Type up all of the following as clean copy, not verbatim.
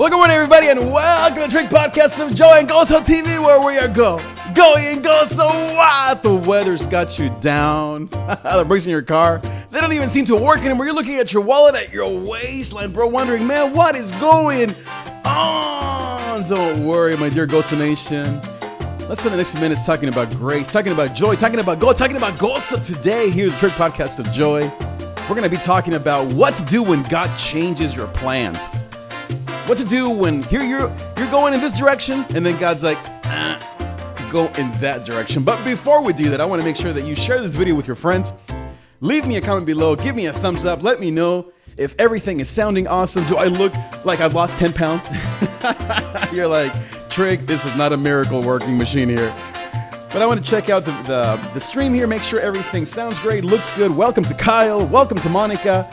Well, good morning, everybody, and welcome to the Trig podcast of Joy and GOZOtv, where we are going Gozo. What? The weather's got you down. The brakes in your car, they don't even seem to work anymore. You're looking at your wallet at your waistline, bro, wondering, man, what is going on? Don't worry, my dear Gozo Nation. Let's spend the next few minutes talking about grace, talking about joy, talking about Gozo today here at the Trig podcast of Joy. We're going to be talking about what to do when God changes your plans. What to do when you're going in this direction, and then God's like, go in that direction. But before we do that, I want to make sure that you share this video with your friends. Leave me a comment below. Give me a thumbs up. Let me know if everything is sounding awesome. Do I look like I've lost 10 pounds? You're like, Trig, this is not a miracle working machine here. But I want to check out the stream here. Make sure everything sounds great, looks good. Welcome to Kyle. Welcome to Monica.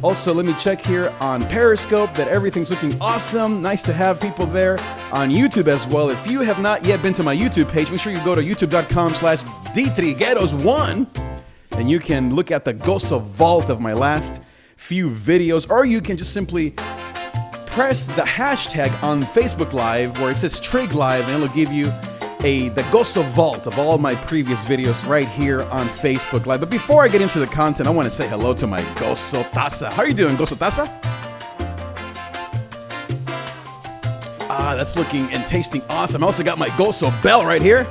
Also, let me check here on Periscope that everything's looking awesome. Nice to have people there on YouTube as well. If you have not yet been to my YouTube page, make sure you go to youtube.com/Trigueros1 and you can look at the Gozo vault of my last few videos, or you can just simply press the hashtag on Facebook Live where it says Trig Live, and it'll give you the Gozo vault of all my previous videos right here on Facebook Live. But before I get into the content, I want to say hello to my Gozo Taza. How are you doing, Gozo Taza? That's looking and tasting awesome. I also got my Gozo bell right here.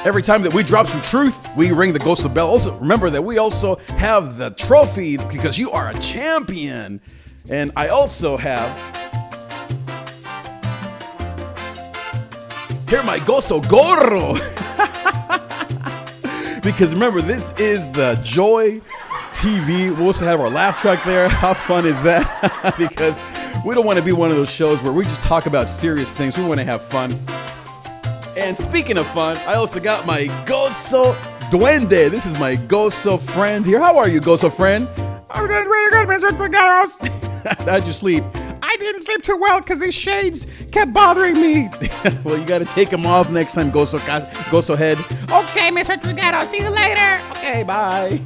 Every time that we drop some truth, we ring the Gozo bell. Also, remember that we also have the trophy because you are a champion. And I also have here my Gozo Gorro. Because remember, this is the Joy TV. We also have our laugh track there. How fun is that? Because we don't want to be one of those shows where we just talk about serious things. We want to have fun. And speaking of fun, I also got my Gozo Duende. This is my Gozo friend here. How are you, Gozo friend? I'm doing really good, Mr. Trigueros. How'd you sleep? I didn't sleep too well because these shades kept bothering me. Well, you got to take them off next time, Gozo head. Okay, Mr. Trigueros, see you later. Okay, bye.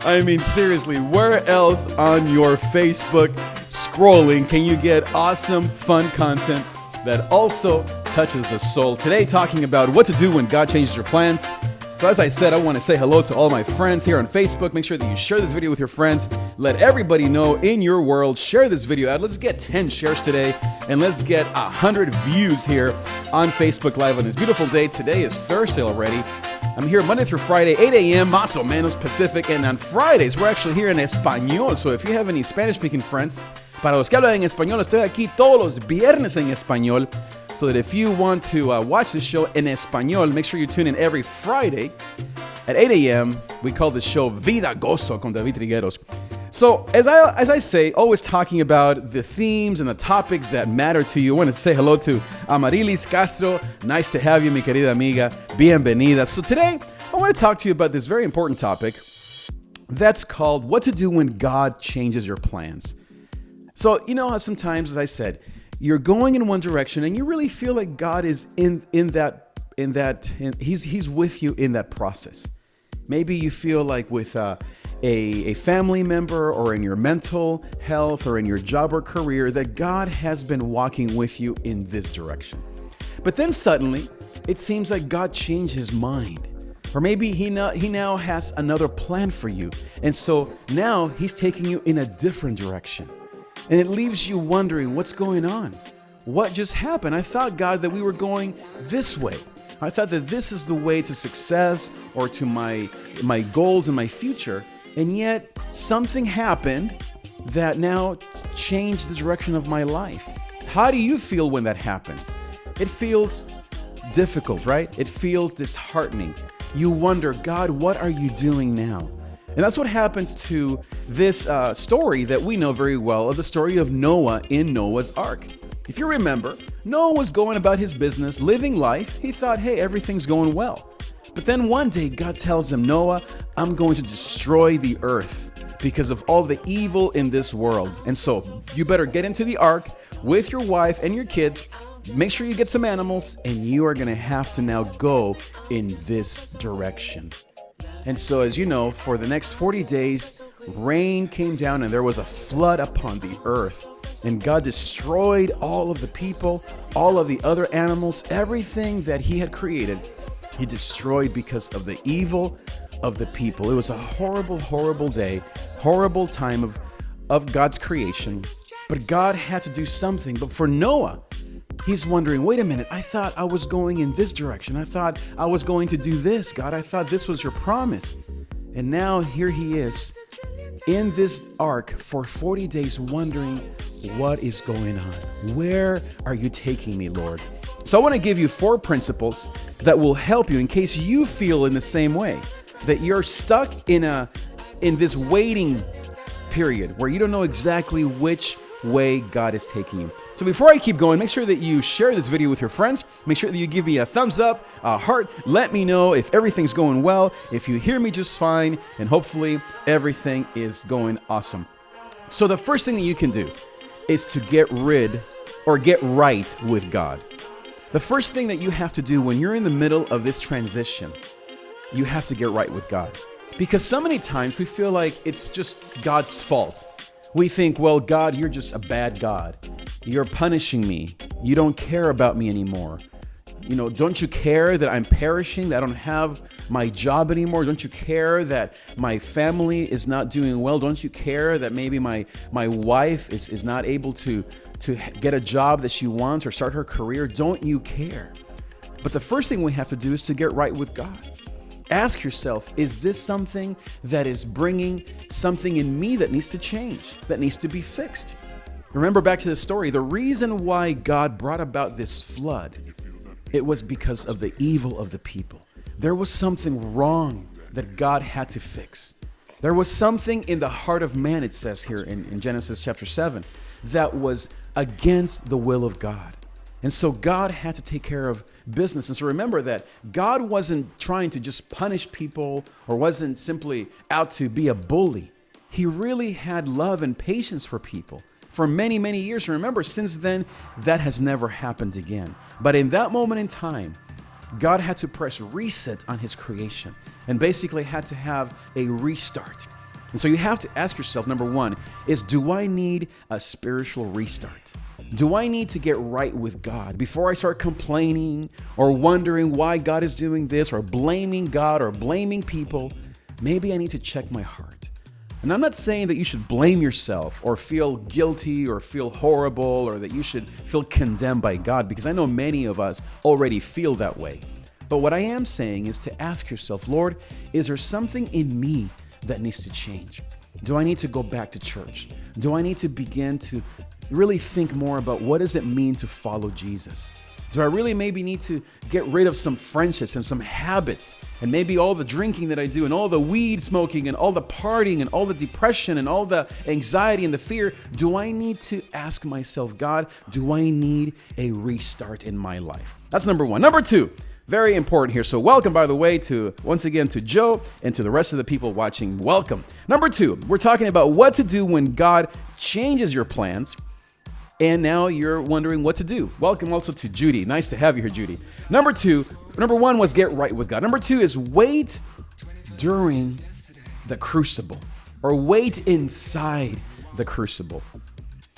I mean, seriously, where else on your Facebook scrolling can you get awesome, fun content that also touches the soul? Today, talking about what to do when God changes your plans. So as I said, I want to say hello to all my friends here on Facebook. Make sure that you share this video with your friends. Let everybody know in your world. Share this video out. Let's get 10 shares today, and let's get 100 views here on Facebook Live on this beautiful day. Today is Thursday already. I'm here Monday through Friday, 8 a.m. más o menos Pacific, and on Fridays, we're actually here in Español. So if you have any Spanish-speaking friends, para los que hablan en español, estoy aquí todos los viernes en español. So that if you want to watch the show in Español, make sure you tune in every Friday at 8 a.m. We call the show Vida Gozo con David Trigueros. So as I say, always talking about the themes and the topics that matter to you. I want to say hello to Amarilis Castro. Nice to have you, mi querida amiga. Bienvenida. So today, I want to talk to you about this very important topic that's called what to do when God changes your plans. So, you know how sometimes, as I said, you're going in one direction and you really feel like God is in that he's with you in that process. Maybe you feel like with a family member or in your mental health or in your job or career that God has been walking with you in this direction. But then suddenly it seems like God changed his mind. Or maybe he now has another plan for you. And so now he's taking you in a different direction. And it leaves you wondering, what's going on? What just happened? I thought, God, that we were going this way. I thought that this is the way to success or to my goals and my future. And yet something happened that now changed the direction of my life. How do you feel when that happens? It feels difficult, right? It feels disheartening. You wonder, God, what are you doing now? And that's what happens to this story that we know very well, of the story of Noah in Noah's Ark. If you remember, Noah was going about his business, living life. He thought, hey, everything's going well. But then one day, God tells him, Noah, I'm going to destroy the earth because of all the evil in this world. And so you better get into the ark with your wife and your kids. Make sure you get some animals, and you are going to have to now go in this direction. And so, as you know, for the next 40 days, rain came down and there was a flood upon the earth. And God destroyed all of the people, all of the other animals, everything that he had created. He destroyed because of the evil of the people. It was a horrible, horrible day, horrible time of God's creation. But God had to do something. But for Noah, he's wondering, wait a minute, I thought I was going in this direction. I thought I was going to do this, God. I thought this was your promise. And now here he is in this ark for 40 days wondering, what is going on? Where are you taking me, Lord? So I want to give you 4 principles that will help you in case you feel in the same way, that you're stuck in this waiting period where you don't know exactly which way God is taking you. So before I keep going, make sure that you share this video with your friends. Make sure that you give me a thumbs up, a heart. Let me know if everything's going well, if you hear me just fine, and hopefully everything is going awesome. So the first thing that you can do is to get right with God. The first thing that you have to do when you're in the middle of this transition, you have to get right with God. Because so many times we feel like it's just God's fault. We think, well, God, you're just a bad God. You're punishing me. You don't care about me anymore. Don't you care that I'm perishing, that I don't have my job anymore? Don't you care that my family is not doing well? Don't you care that maybe my wife is not able to get a job that she wants or start her career? Don't you care? But the first thing we have to do is to get right with God. Ask yourself, is this something that is bringing something in me that needs to change, that needs to be fixed? Remember back to the story, the reason why God brought about this flood, it was because of the evil of the people. There was something wrong that God had to fix. There was something in the heart of man, it says here in Genesis chapter 7, that was against the will of God. And so God had to take care of business. And so remember that God wasn't trying to just punish people or wasn't simply out to be a bully. He really had love and patience for people for many, many years. And remember, since then, that has never happened again. But in that moment in time, God had to press reset on his creation and basically had to have a restart. And so you have to ask yourself, number one, is do I need a spiritual restart? Do I need to get right with God before I start complaining or wondering why God is doing this or blaming God or blaming people? Maybe I need to check my heart. And I'm not saying that you should blame yourself or feel guilty or feel horrible or that you should feel condemned by God, because I know many of us already feel that way. But what I am saying is to ask yourself, Lord, is there something in me that needs to change? Do I need to go back to church? Do I need to begin to really think more about what does it mean to follow Jesus? Do I really maybe need to get rid of some friendships and some habits and maybe all the drinking that I do and all the weed smoking and all the partying and all the depression and all the anxiety and the fear? Do I need to ask myself, God, do I need a restart in my life? That's number one. Number two, very important here. So welcome, by the way, once again to Joe and to the rest of the people watching. Welcome. Number two, we're talking about what to do when God changes your plans and now you're wondering what to do. Welcome also to Judy. Nice to have you here, Judy. Number one was get right with God. Number two is wait during the crucible, or wait inside the crucible.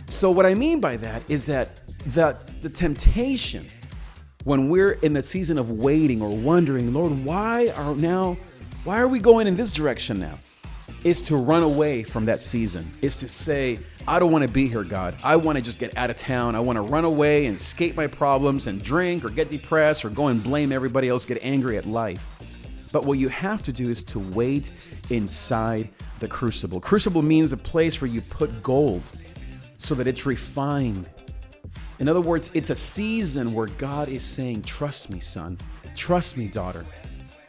So what I mean by that is that the temptation when we're in the season of waiting or wondering, Lord, why are we going in this direction now? Is to run away from that season. Is to say, I don't want to be here, God. I want to just get out of town. I want to run away and escape my problems and drink or get depressed or go and blame everybody else, get angry at life. But what you have to do is to wait inside the crucible. Crucible means a place where you put gold so that it's refined. In other words, it's a season where God is saying, trust me, son. Trust me, daughter.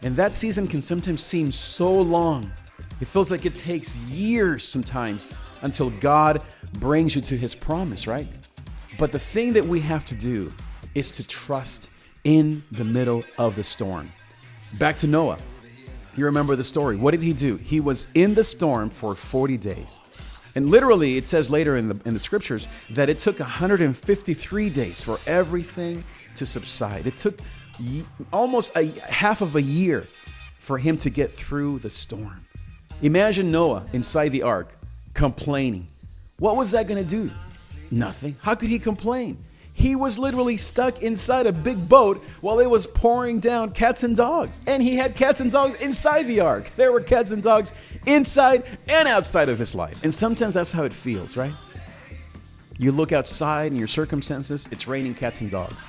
And that season can sometimes seem so long. It feels like it takes years sometimes until God brings you to his promise, right? But the thing that we have to do is to trust in the middle of the storm. Back to Noah. You remember the story. What did he do? He was in the storm for 40 days. And literally, it says later in the scriptures that it took 153 days for everything to subside. It took almost half of a year for him to get through the storm. Imagine Noah inside the ark complaining. What was that going to do? Nothing. How could he complain? He was literally stuck inside a big boat while it was pouring down cats and dogs. And he had cats and dogs inside the ark. There were cats and dogs inside and outside of his life. And sometimes that's how it feels, right? You look outside in your circumstances, it's raining cats and dogs.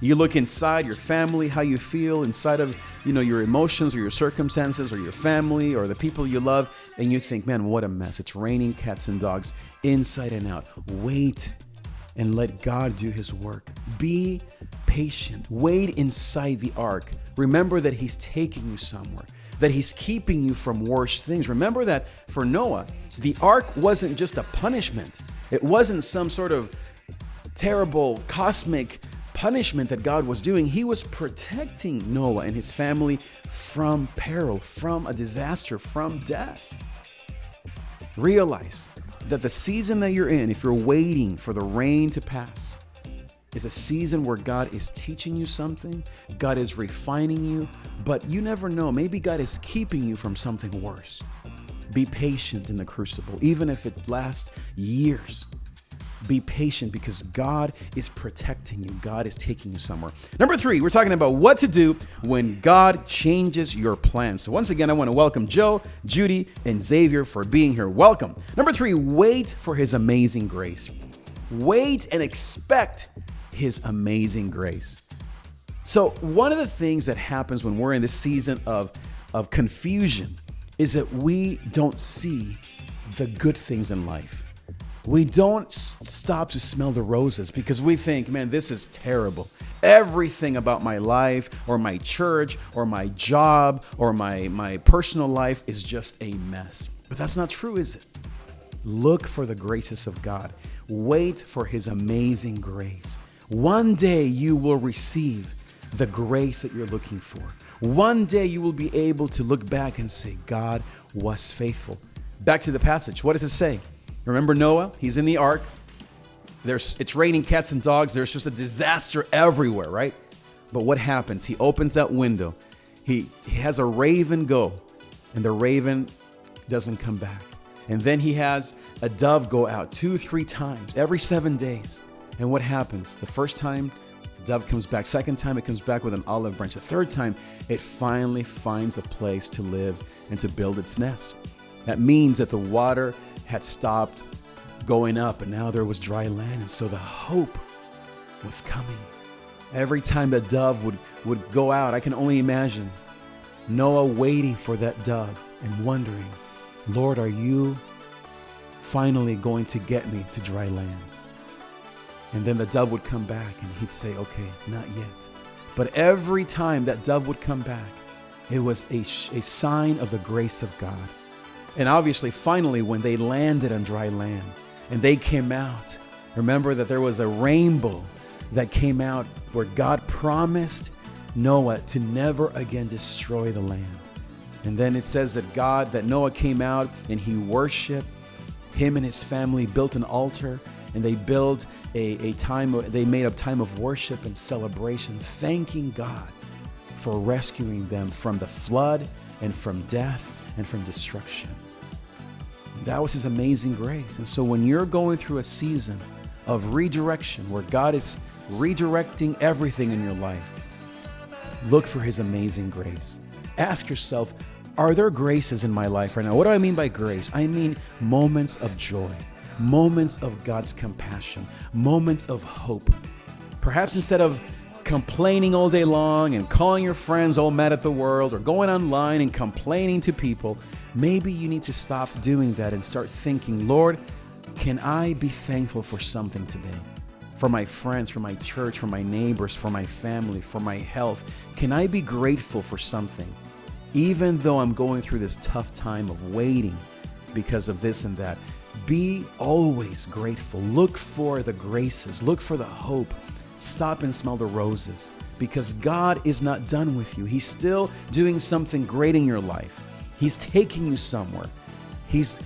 You look inside your family, how you feel inside of, your emotions or your circumstances or your family or the people you love, and you think, man, what a mess. It's raining cats and dogs inside and out. Wait and let God do his work. Be patient. Wait inside the ark. Remember that he's taking you somewhere, that he's keeping you from worse things. Remember that for Noah, the ark wasn't just a punishment. It wasn't some sort of terrible cosmic punishment that God was doing. He was protecting Noah and his family from peril, from a disaster, from death. Realize that the season that you're in, if you're waiting for the rain to pass, is a season where God is teaching you something, God is refining you, but you never know. Maybe God is keeping you from something worse. Be patient in the crucible, even if it lasts years. Be patient because God is protecting you. God is taking you somewhere. Number 3, we're talking about what to do when God changes your plans. So once again, I want to welcome Joe, Judy, and Xavier for being here. Welcome. Number 3, wait for his amazing grace. Wait and expect his amazing grace. So one of the things that happens when we're in this season of confusion is that we don't see the good things in life. We don't stop to smell the roses because we think, man, this is terrible. Everything about my life or my church or my job or my personal life is just a mess. But that's not true, is it? Look for the graces of God. Wait for his amazing grace. One day you will receive the grace that you're looking for. One day you will be able to look back and say, God was faithful. Back to the passage. What does it say? Remember Noah? He's in the ark. It's raining cats and dogs. There's just a disaster everywhere, right? But what happens? He opens that window. He has a raven go, and the raven doesn't come back. And then he has a dove go out 2-3 times every 7 days. And what happens? The first time, the dove comes back. Second time, it comes back with an olive branch. The third time, it finally finds a place to live and to build its nest. That means that the water had stopped going up and now there was dry land. And so the hope was coming. Every time the dove would go out, I can only imagine Noah waiting for that dove and wondering, Lord, are you finally going to get me to dry land? And then the dove would come back and he'd say, okay, not yet. But every time that dove would come back, it was a sign of the grace of God. And obviously, finally, when they landed on dry land and they came out, remember that there was a rainbow that came out where God promised Noah to never again destroy the land. And then it says that Noah came out and he worshiped. Him and his family built an altar and they built they made a time of worship and celebration, thanking God for rescuing them from the flood and from death and from destruction. That was his amazing grace. And so when you're going through a season of redirection where God is redirecting everything in your life, look for his amazing grace. Ask yourself, are there graces in my life right now? What do I mean by grace? I mean moments of joy, moments of God's compassion, moments of hope. Perhaps instead of complaining all day long and calling your friends all mad at the world or going online and complaining to people, maybe you need to stop doing that and start thinking, Lord, can I be thankful for something today? For my friends, for my church, for my neighbors, for my family, for my health. Can I be grateful for something? Even though I'm going through this tough time of waiting because of this and that, be always grateful. Look for the graces. Look for the hope. Stop and smell the roses because God is not done with you. He's still doing something great in your life. He's taking you somewhere. He's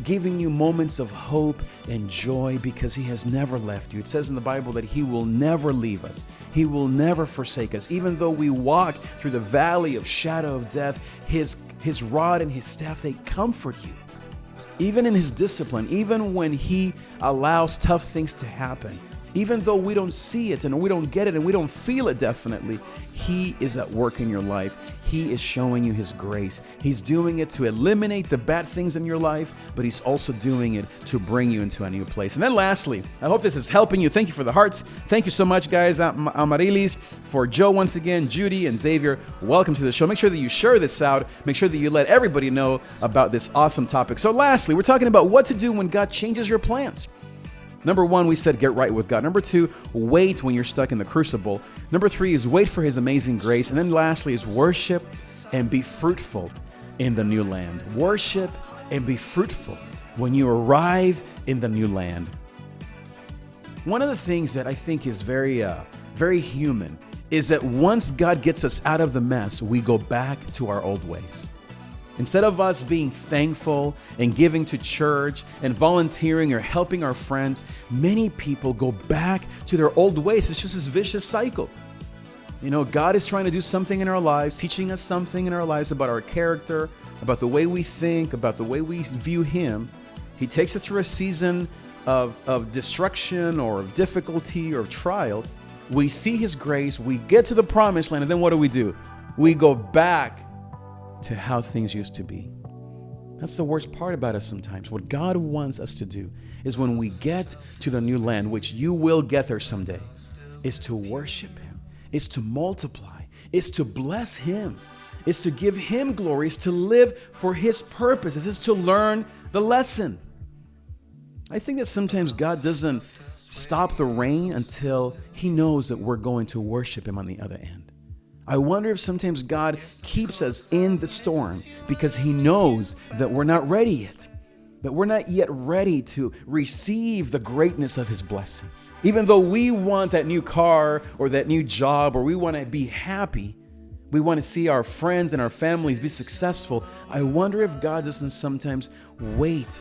giving you moments of hope and joy because he has never left you. It says in the Bible that he will never leave us. He will never forsake us. Even though we walk through the valley of shadow of death, his rod and his staff, they comfort you. even in his discipline, even when he allows tough things to happen, even though we don't see it and we don't get it and we don't feel it definitely, he is at work in your life. He is showing you his grace. He's doing it to eliminate the bad things in your life, but he's also doing it to bring you into a new place. And then lastly, I hope this is helping you. Thank you for the hearts. Thank you so much, guys. Amarilis, for Joe once again, Judy and Xavier, welcome to the show. Make sure that you share this out. Make sure that you let everybody know about this awesome topic. So lastly, we're talking about what to do when God changes your plans. Number one, we said get right with God. Number two, wait when you're stuck in the crucible. Number three is wait for his amazing grace. And then lastly is worship and be fruitful in the new land. Worship and be fruitful when you arrive in the new land. One of the things that I think is very human is that once God gets us out of the mess, we go back to our old ways. Instead of us being thankful and giving to church and volunteering or helping our friends, many people go back to their old ways. It's just this vicious cycle. You know, God is trying to do something in our lives, teaching us something in our lives about our character, about the way we think, about the way we view him. He takes us through a season of destruction or of difficulty or trial. We see his grace, we get to the promised land, and then what do? We go back to how things used to be. That's the worst part about us sometimes. What God wants us to do is when we get to the new land, which you will get there someday, is to worship him, is to multiply, is to bless him, is to give him glory, is to live for his purposes, is to learn the lesson. I think that sometimes God doesn't stop the rain until he knows that we're going to worship him on the other end. I wonder if sometimes God keeps us in the storm because he knows that we're not ready yet, that we're not yet ready to receive the greatness of his blessing. Even though we want that new car or that new job, or we want to be happy, we want to see our friends and our families be successful, I wonder if God doesn't sometimes wait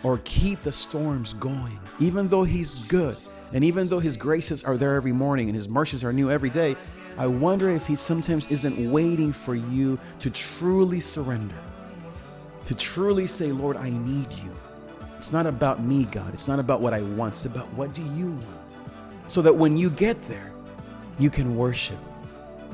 or keep the storms going. Even though he's good, and even though his graces are there every morning and his mercies are new every day, I wonder if he sometimes isn't waiting for you to truly surrender, to truly say, Lord, I need you. It's not about me, God. It's not about what I want. It's about what do you want? So that when you get there, you can worship.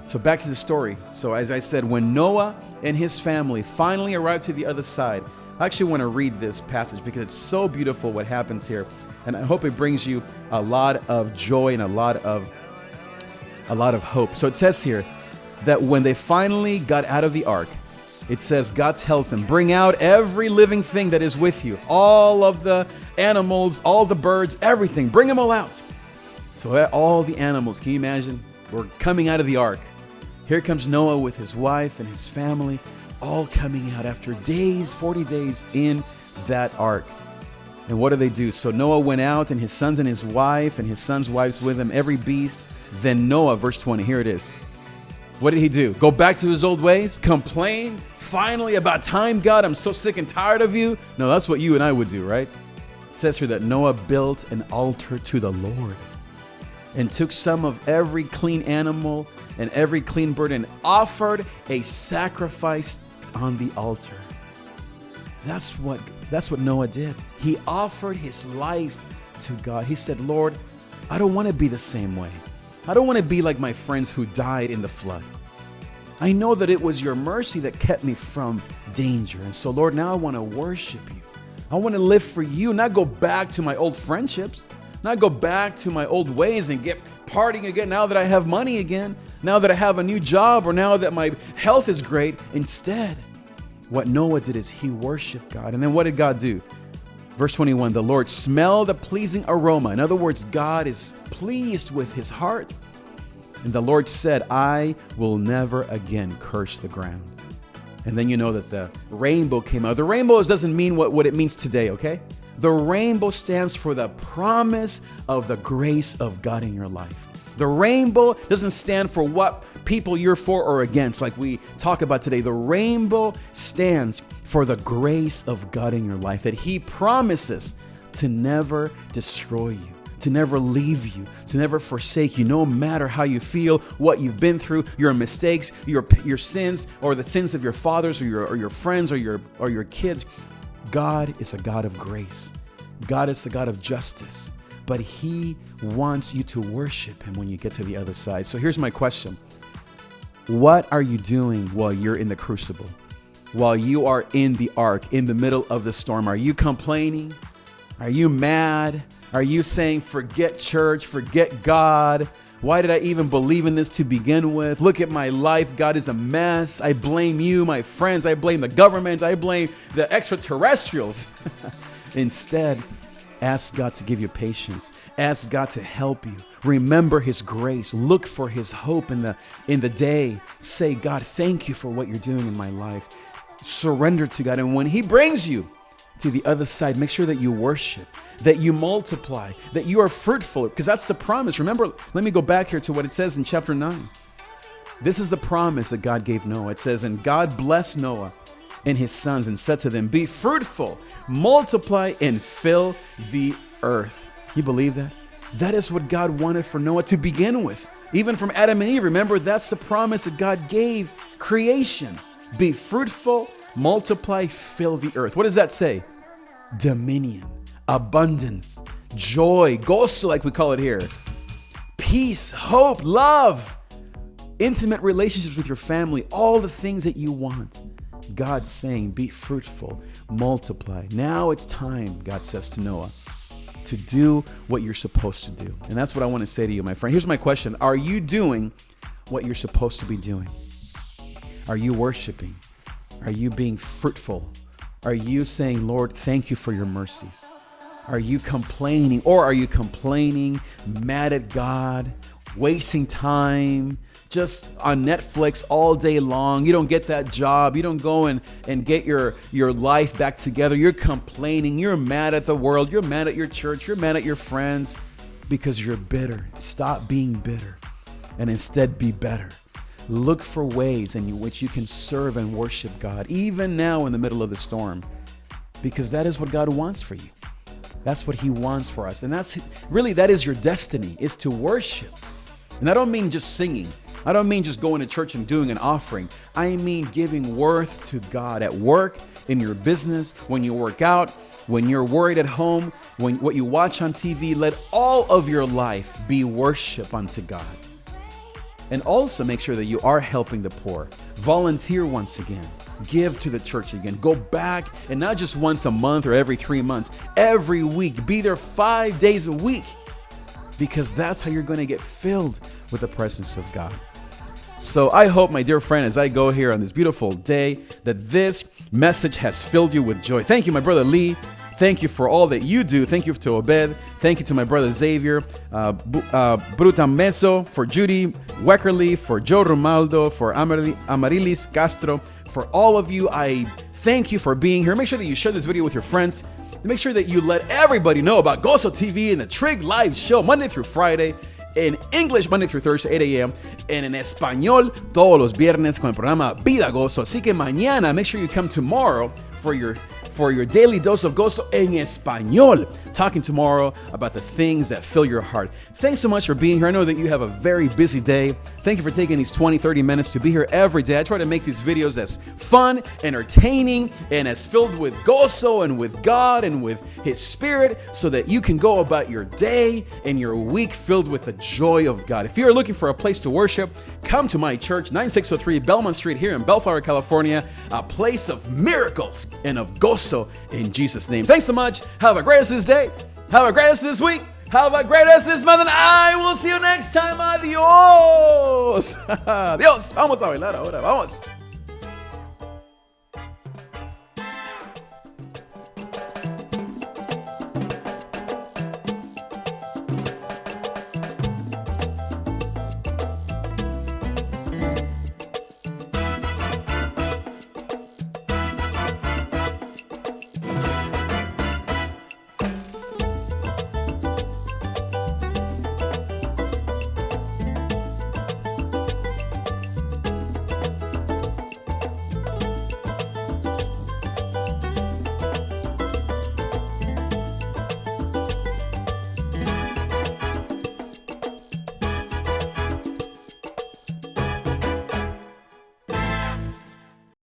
So back to the story. So as I said, when Noah and his family finally arrived to the other side, I actually want to read this passage because it's so beautiful what happens here. And I hope it brings you a lot of joy and a lot of hope. So it says here that when they finally got out of the ark, it says God tells them, bring out every living thing that is with you, all of the animals, all the birds, everything, bring them all out. So all the animals, can you imagine? We're coming out of the ark. Here comes Noah with his wife and his family, all coming out after days, 40 days in that ark. And what do? So Noah went out, and his sons and his wife and his sons' wives with him, every beast. Then Noah, verse 20, here it is. What did he do? Go back to his old ways? Complain? Finally, about time, God, I'm so sick and tired of you? No, that's what you and I would do, right? It says here that Noah built an altar to the Lord and took some of every clean animal and every clean bird and offered a sacrifice on the altar. That's what Noah did. He offered his life to God. He said, Lord, I don't want to be the same way. I don't want to be like my friends who died in the flood. I know that it was your mercy that kept me from danger. And so, Lord, now I want to worship you. I want to live for you, not go back to my old friendships, not go back to my old ways and get partying again now that I have money again, now that I have a new job, or now that my health is great. Instead, what Noah did is he worshiped God. And then what did God do? Verse 21, the Lord smelled a pleasing aroma. In other words, God is pleased with his heart. And the Lord said, I will never again curse the ground. And then you know that the rainbow came out. The rainbow doesn't mean what it means today, okay? The rainbow stands for the promise of the grace of God in your life. The rainbow doesn't stand for what people you're for or against, like we talk about today. The rainbow stands for the grace of God in your life, that he promises to never destroy you, to never leave you, to never forsake you, no matter how you feel, what you've been through, your mistakes, your sins, or the sins of your fathers or your friends or your kids. God is a God of grace. God is a God of justice. But He wants you to worship Him when you get to the other side. So here's my question. What are you doing while you're in the crucible? While you are in the ark, in the middle of the storm? Are you complaining? Are you mad? Are you saying, forget church, forget God? Why did I even believe in this to begin with? Look at my life. God is a mess. I blame you, my friends. I blame the government. I blame the extraterrestrials. Instead, ask God to give you patience. Ask God to help you. Remember His grace. Look for His hope in the day. Say, God, thank you for what you're doing in my life. Surrender to God. And when He brings you to the other side, make sure that you worship, that you multiply, that you are fruitful, because that's the promise. Remember, let me go back here to what it says in chapter 9. This is the promise that God gave Noah. It says, and God blessed Noah and his sons and said to them, be fruitful, multiply, and fill the earth. You believe that? That is what God wanted for Noah to begin with. Even from Adam and Eve, remember, that's the promise that God gave creation. Be fruitful, multiply, fill the earth. What does that say? Dominion, abundance, joy, gozo, like we call it here, peace, hope, love, intimate relationships with your family, all the things that you want. God's saying, be fruitful, multiply. Now it's time, God says to Noah, to do what you're supposed to do. And that's what I want to say to you, my friend. Here's my question. Are you doing what you're supposed to be doing? Are you worshiping? Are you being fruitful? Are you saying, Lord, thank you for your mercies? Are you complaining, or are you complaining, mad at God, wasting time, just on Netflix all day long? You don't get that job. You don't go and get your life back together. You're complaining. You're mad at the world. You're mad at your church. You're mad at your friends because you're bitter. Stop being bitter and instead be better. Look for ways in which you can serve and worship God, even now in the middle of the storm, because that is what God wants for you. That's what He wants for us. And that is your destiny, is to worship. And I don't mean just singing. I don't mean just going to church and doing an offering. I mean giving worth to God at work, in your business, when you work out, when you're worried at home, when what you watch on TV. Let all of your life be worship unto God. And also make sure that you are helping the poor. Volunteer once again. Give to the church again. Go back, and not just once a month or every 3 months. Every week. Be there 5 days a week. Because that's how you're going to get filled with the presence of God. So I hope, my dear friend, as I go here on this beautiful day, that this message has filled you with joy. Thank you, my brother Lee. Thank you for all that you do. Thank you to Obed. Thank you to my brother Xavier, Bruta Meso, for Judy Weckerly, for Joe Romaldo, for Amarilis Castro. For all of you, I thank you for being here. Make sure that you share this video with your friends. Make sure that you let everybody know about GOZOtv and the Trig Live Show Monday through Friday, in English Monday through Thursday, 8 a.m. and en español todos los viernes con el programa Vida Gozo. Así que mañana, make sure you come tomorrow for your daily dose of gozo en español. Talking tomorrow about the things that fill your heart. Thanks so much for being here. I know that you have a very busy day. Thank you for taking these 20-30 minutes to be here every day. I try to make these videos as fun, entertaining, and as filled with gozo and with God and with His Spirit, so that you can go about your day and your week filled with the joy of God. If you're looking for a place to worship, come to my church, 9603 Belmont Street here in Bellflower, California, a place of miracles and of gozo in Jesus' name. Thanks so much. Have a great rest of this day. Have a great rest of this week. Have a great rest of this month, and I will see you next time. Adios. Adios. Vamos a bailar ahora. Vamos.